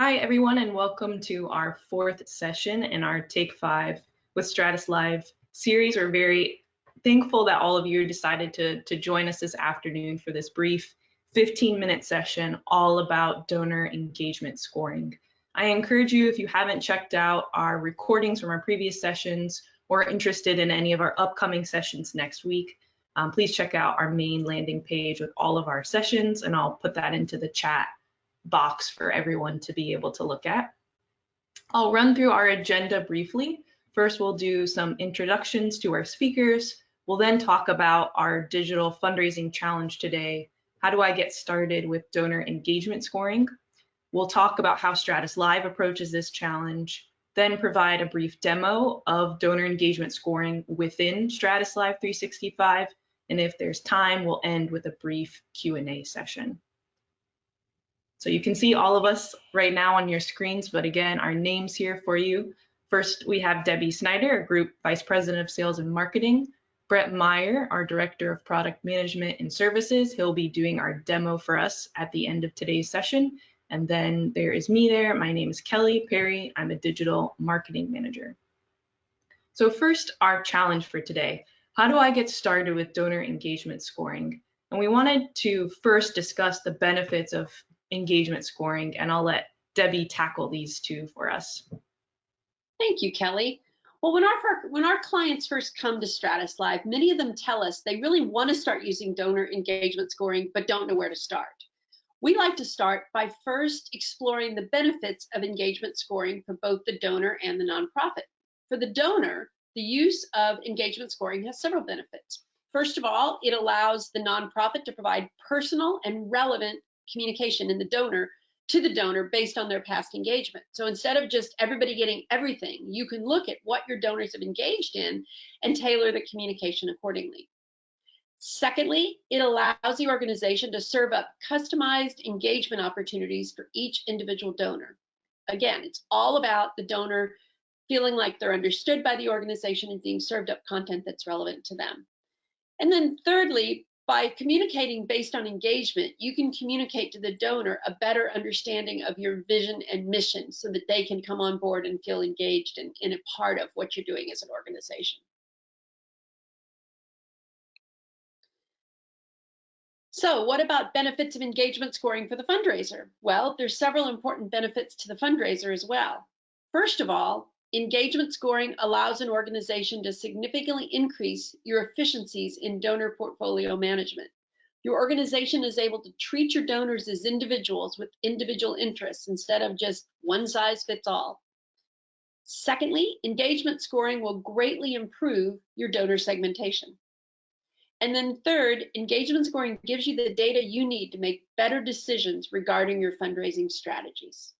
Hi, everyone, and welcome to our fourth session in our Take 5 with StratusLIVE series. We're very thankful that all of you decided to join us this afternoon for this brief 15-minute session all about donor engagement scoring. I encourage you, if you haven't checked out our recordings from our previous sessions or are interested in any of our upcoming sessions next week, please check out our main landing page with all of our sessions, and I'll put that into the chat box for everyone to be able to look at. I'll run through our agenda briefly. First, we'll do some introductions to our speakers. We'll then talk about our digital fundraising challenge today. How do I get started with donor engagement scoring? We'll talk about how StratusLIVE approaches this challenge, then provide a brief demo of donor engagement scoring within StratusLIVE 365. And if there's time, we'll end with a brief Q&A session. So you can see all of us right now on your screens, but again, our names here for you. First, we have Debbie Snyder, Group Vice President of Sales and Marketing. Brett Meyer, our Director of Product Management and Services. He'll be doing our demo for us at the end of today's session. And then there is me there. My name is Kelly Perry. I'm a Digital Marketing Manager. So first, our challenge for today. How do I get started with donor engagement scoring? And we wanted to first discuss the benefits of engagement scoring, and I'll let Debbie tackle these two for us. Thank you, Kelly. Well, when our clients first come to StratusLIVE, many of them tell us they really want to start using donor engagement scoring, but don't know where to start. We like to start by first exploring the benefits of engagement scoring for both the donor and the nonprofit. For the donor, the use of engagement scoring has several benefits. First of all, it allows the nonprofit to provide personal and relevant communication to the donor based on their past engagement. So instead of just everybody getting everything, you can look at what your donors have engaged in and tailor the communication accordingly. Secondly, it allows the organization to serve up customized engagement opportunities for each individual donor. Again, it's all about the donor feeling like they're understood by the organization and being served up content that's relevant to them. And then thirdly, by communicating based on engagement, you can communicate to the donor a better understanding of your vision and mission so that they can come on board and feel engaged and in a part of what you're doing as an organization. So what about benefits of engagement scoring for the fundraiser? Well, there's several important benefits to the fundraiser as well. First of all, engagement scoring allows an organization to significantly increase your efficiencies in donor portfolio management. Your organization is able to treat your donors as individuals with individual interests instead of just one size fits all. Secondly, engagement scoring will greatly improve your donor segmentation. And then third, engagement scoring gives you the data you need to make better decisions regarding your fundraising strategies.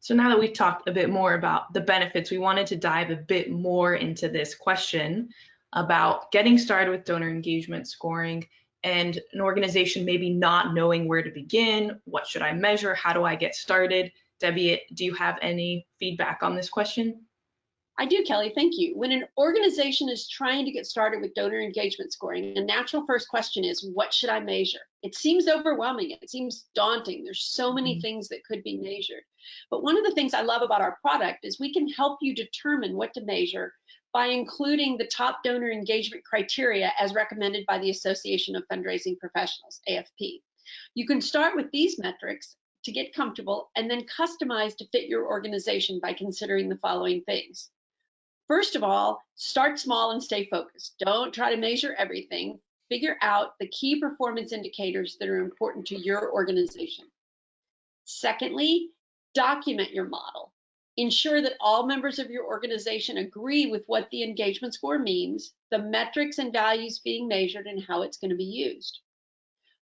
So now that we've talked a bit more about the benefits, we wanted to dive a bit more into this question about getting started with donor engagement scoring and an organization maybe not knowing where to begin. What should I measure? How do I get started? Debbie, do you have any feedback on this question? I do, Kelly, thank you. When an organization is trying to get started with donor engagement scoring, the natural first question is, what should I measure? It seems overwhelming. It seems daunting. There's so many things that could be measured. But one of the things I love about our product is we can help you determine what to measure by including the top donor engagement criteria as recommended by the Association of Fundraising Professionals, AFP. You can start with these metrics to get comfortable and then customize to fit your organization by considering the following things. First of all, start small and stay focused. Don't try to measure everything. Figure out the key performance indicators that are important to your organization. Secondly, document your model. Ensure that all members of your organization agree with what the engagement score means, the metrics and values being measured, and how it's going to be used.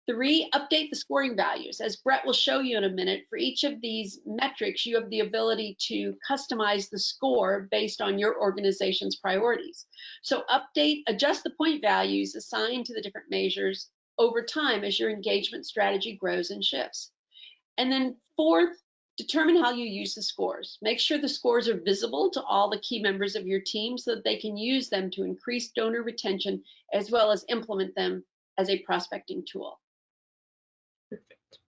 3, update the scoring values. As Brett will show you in a minute, for each of these metrics, you have the ability to customize the score based on your organization's priorities. So adjust the point values assigned to the different measures over time as your engagement strategy grows and shifts. And then 4th, determine how you use the scores. Make sure the scores are visible to all the key members of your team so that they can use them to increase donor retention as well as implement them as a prospecting tool. Perfect.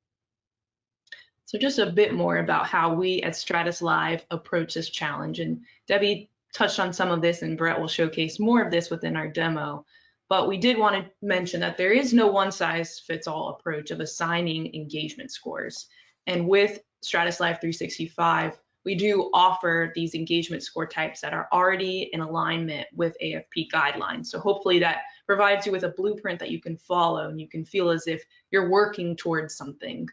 So just a bit more about how we at StratusLIVE approach this challenge. And Debbie touched on some of this, and Brett will showcase more of this within our demo. But we did want to mention that there is no one-size-fits-all approach of assigning engagement scores. And with StratusLIVE 365, we do offer these engagement score types that are already in alignment with AFP guidelines. So hopefully that provides you with a blueprint that you can follow and you can feel as if you're working towards something.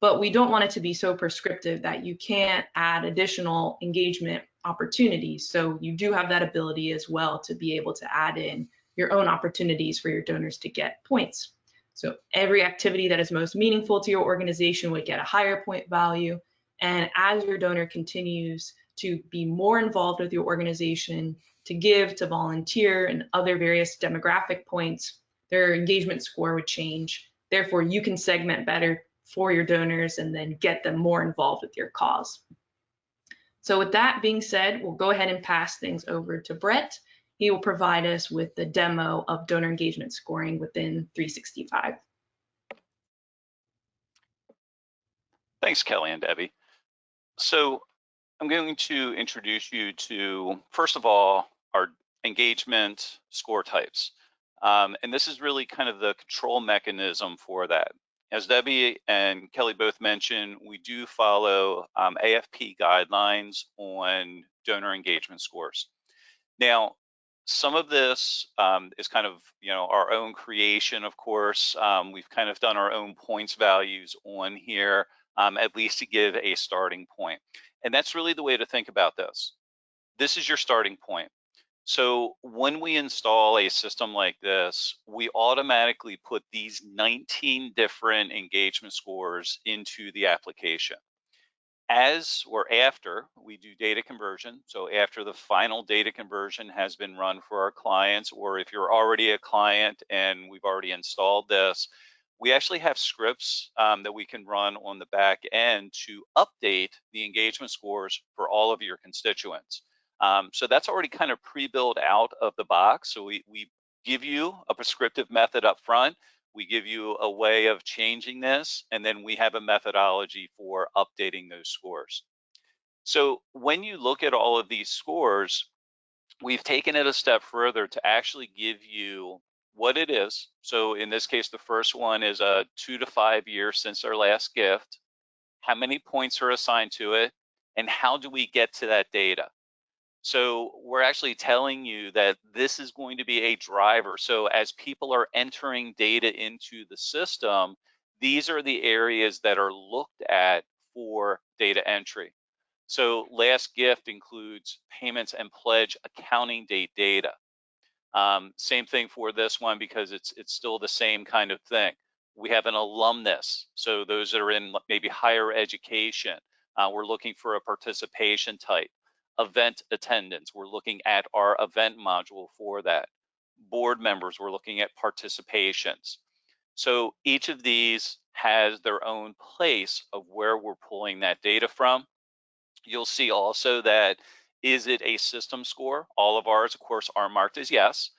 But we don't want it to be so prescriptive that you can't add additional engagement opportunities. So you do have that ability as well to be able to add in your own opportunities for your donors to get points. So every activity that is most meaningful to your organization would get a higher point value. And as your donor continues to be more involved with your organization, to give, to volunteer, and other various demographic points, their engagement score would change. Therefore, you can segment better for your donors and then get them more involved with your cause. So with that being said, we'll go ahead and pass things over to Brett. He will provide us with the demo of donor engagement scoring within 365. Thanks, Kelly and Debbie. So I'm going to introduce you to, first of all, our engagement score types. And this is really kind of the control mechanism for that. As Debbie and Kelly both mentioned, we do follow AFP guidelines on donor engagement scores. Now, some of this is kind of, our own creation, of course. We've kind of done our own points values on here, at least to give a starting point. And that's really the way to think about this. This is your starting point. So when we install a system like this, we automatically put these 19 different engagement scores into the application. As or after we do data conversion, so after the final data conversion has been run for our clients, or if you're already a client and we've already installed this, we actually have scripts that we can run on the back end to update the engagement scores for all of your constituents. So that's already kind of pre-built out of the box. So we give you a prescriptive method up front. We give you a way of changing this, and then we have a methodology for updating those scores. So when you look at all of these scores, we've taken it a step further to actually give you what it is. So in this case, the first one is 2 to 5 years since our last gift, how many points are assigned to it, and how do we get to that data? So we're actually telling you that this is going to be a driver. So as people are entering data into the system, these are the areas that are looked at for data entry. So last gift includes payments and pledge accounting date data. Same thing for this one because it's still the same kind of thing. We have an alumnus. So those that are in maybe higher education, we're looking for a participation type. Event attendance, we're looking at our event module for that. Board members, we're looking at participations. So each of these has their own place of where we're pulling that data from. You'll see also that, is it a system score? All of ours, of course, are marked as yes,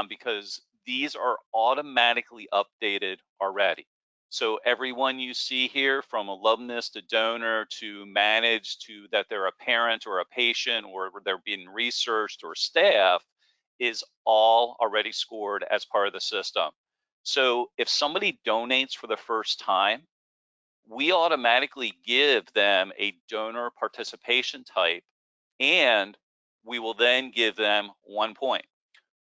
because these are automatically updated already. So everyone you see here, from alumnus to donor to managed to that they're a parent or a patient or they're being researched or staff, is all already scored as part of the system. So if somebody donates for the first time, we automatically give them a donor participation type, and we will then give them 1 point,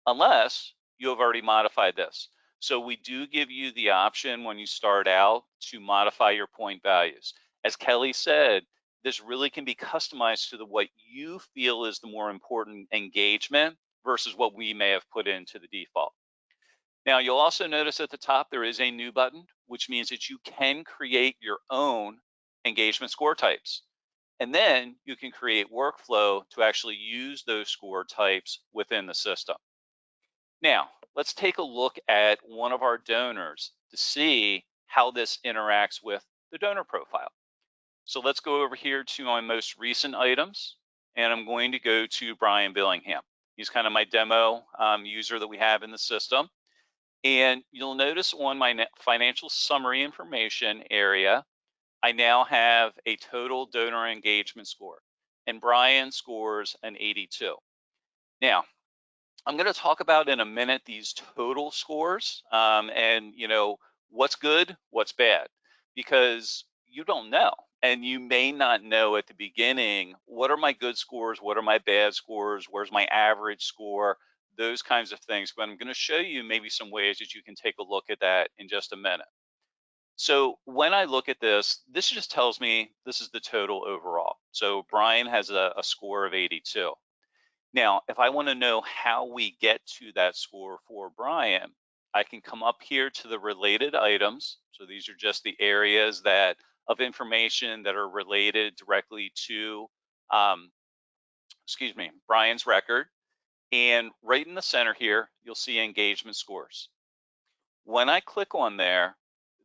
unless you have already modified this. So we do give you the option when you start out to modify your point values. As Kelly said, this really can be customized to what you feel is the more important engagement versus what we may have put into the default. Now, you'll also notice at the top there is a new button, which means that you can create your own engagement score types. And then you can create workflow to actually use those score types within the system. Now, let's take a look at one of our donors to see how this interacts with the donor profile. So let's go over here to my most recent items, and I'm going to go to Brian Billingham. He's kind of my demo user that we have in the system. And you'll notice on my financial summary information area, I now have a total donor engagement score, and Brian scores an 82. Now, I'm going to talk about in a minute these total scores, and what's good, what's bad, because you don't know, and you may not know at the beginning what are my good scores, what are my bad scores, where's my average score, those kinds of things. But I'm going to show you maybe some ways that you can take a look at that in just a minute. So when I look at this just tells me this is the total overall. So Brian has a score of 82. Now, if I want to know how we get to that score for Brian, I can come up here to the related items. So these are just the areas of information that are related directly to, Brian's record. And right in the center here, you'll see engagement scores. When I click on there,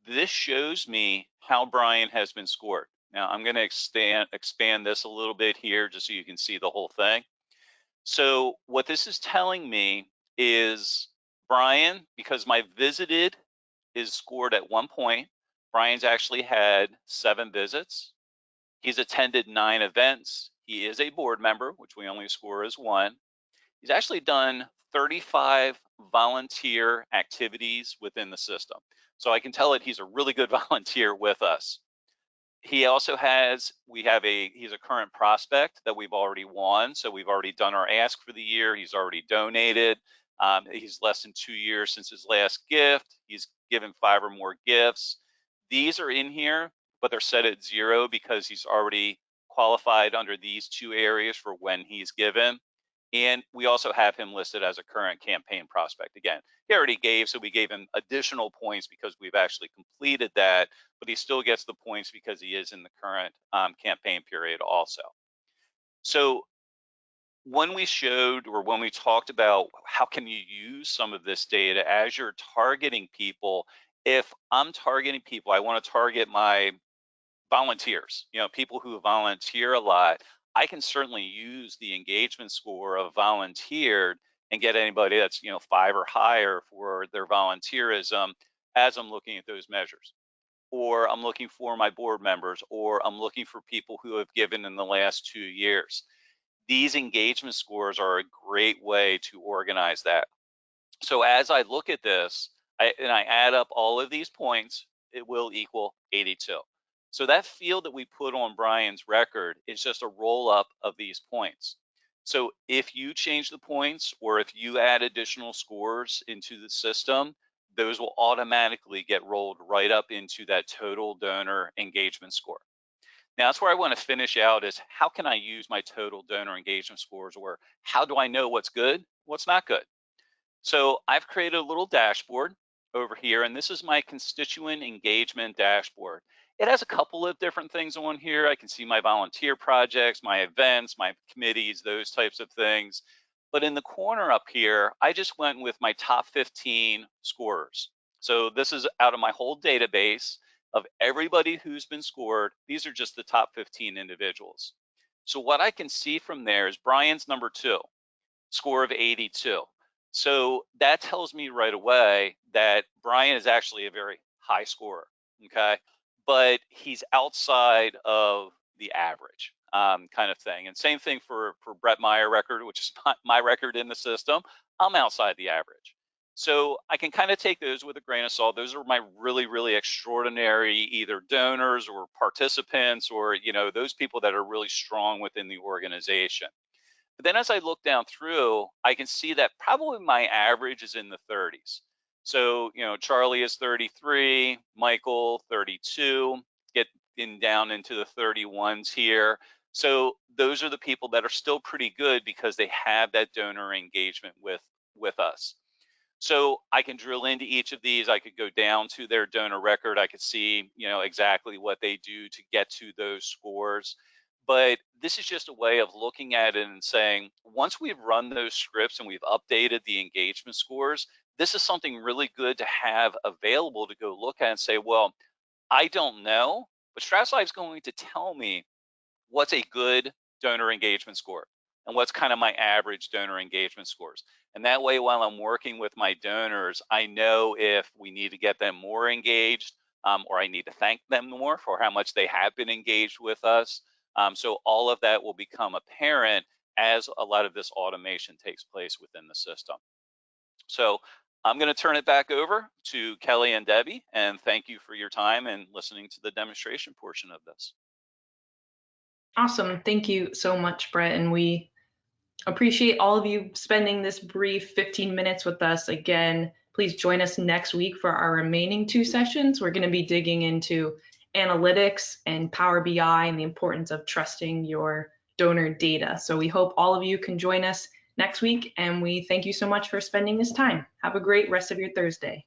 this shows me how Brian has been scored. Now, I'm going to expand this a little bit here just so you can see the whole thing. So what this is telling me is Brian, because my visited is scored at 1 point, Brian's actually had 7 visits. He's attended 9 events. He is a board member, which we only score as 1. He's actually done 35 volunteer activities within the system. So I can tell that he's a really good volunteer with us. He also he's a current prospect that we've already won. So we've already done our ask for the year. He's already donated. He's less than 2 years since his last gift. He's given 5 or more gifts. These are in here, but they're set at 0 because he's already qualified under these 2 areas for when he's given. And we also have him listed as a current campaign prospect. Again, he already gave, so we gave him additional points because we've actually completed that, but he still gets the points because he is in the current campaign period also. So when we talked about how can you use some of this data as you're targeting people, if I'm targeting people, I want to target my volunteers, people who volunteer a lot, I can certainly use the engagement score of volunteered and get anybody that's 5 or higher for their volunteerism as I'm looking at those measures. Or I'm looking for my board members, or I'm looking for people who have given in the last 2 years. These engagement scores are a great way to organize that. So as I look at this, and I add up all of these points, it will equal 82. So that field that we put on Brian's record is just a roll up of these points. So if you change the points or if you add additional scores into the system, those will automatically get rolled right up into that total donor engagement score. Now that's where I want to finish out is how can I use my total donor engagement scores, or how do I know what's good, what's not good? So I've created a little dashboard over here, and this is my constituent engagement dashboard. It has a couple of different things on here. I can see my volunteer projects, my events, my committees, those types of things. But in the corner up here, I just went with my top 15 scorers. So this is out of my whole database of everybody who's been scored. These are just the top 15 individuals. So what I can see from there is Brian's number 2, score of 82. So that tells me right away that Brian is actually a very high scorer, okay? But he's outside of the average kind of thing. And same thing for Brett Meyer record, which is my record in the system. I'm outside the average. So I can kind of take those with a grain of salt. Those are my really, really extraordinary either donors or participants or, those people that are really strong within the organization. But then as I look down through, I can see that probably my average is in the 30s. So, Charlie is 33, Michael 32, getting down into the 31s here. So those are the people that are still pretty good because they have that donor engagement with us. So I can drill into each of these. I could go down to their donor record. I could see, exactly what they do to get to those scores. But this is just a way of looking at it and saying, once we've run those scripts and we've updated the engagement scores, this is something really good to have available to go look at and say, well, I don't know, but StratusLIVE is going to tell me what's a good donor engagement score and what's kind of my average donor engagement scores. And that way, while I'm working with my donors, I know if we need to get them more engaged or I need to thank them more for how much they have been engaged with us. So all of that will become apparent as a lot of this automation takes place within the system. So I'm going to turn it back over to Kelly and Debbie, and thank you for your time and listening to the demonstration portion of this. Awesome. Thank you so much, Brett. And we appreciate all of you spending this brief 15 minutes with us. Again, please join us next week for our remaining 2 sessions. We're going to be digging into analytics and Power BI and the importance of trusting your donor data. So we hope all of you can join us next week, and we thank you so much for spending this time. Have a great rest of your Thursday.